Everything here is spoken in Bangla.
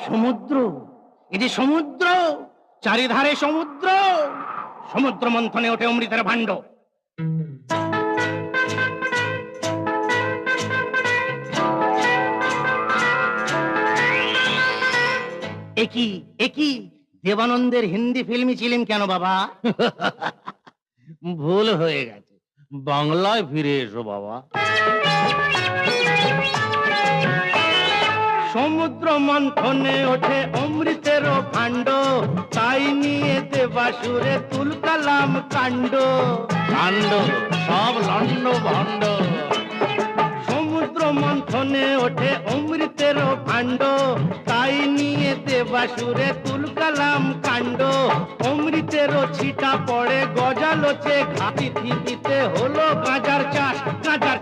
সমুদ্র, এটি সমুদ্র, চারিধারে সমুদ্র। সমুদ্র মন্থনে ওঠে অমৃতের ভাণ্ড। একই একই দেবানন্দের হিন্দি ফিল্মই ছিলেন কেন বাবা? ভুল হয়ে গেছে, বাংলায় ফিরে এসো বাবা। সমুদ্র মন্থনে ওঠে অমৃতের ভাণ্ড, তাই নিয়ে দেবাসুরে তুলকালাম কাণ্ড। কাণ্ড সব লন্ড ভণ্ড। সমুদ্র মন্থনে ওঠে অমৃতের ভাণ্ড, তাই নিয়ে দেবাসুরে তুলকালাম কাণ্ড। অমৃতেরও ছিটা পড়ে গজালোচে ঘাটি থিতিতে হলো গাঁজার চাষ, গাঁজার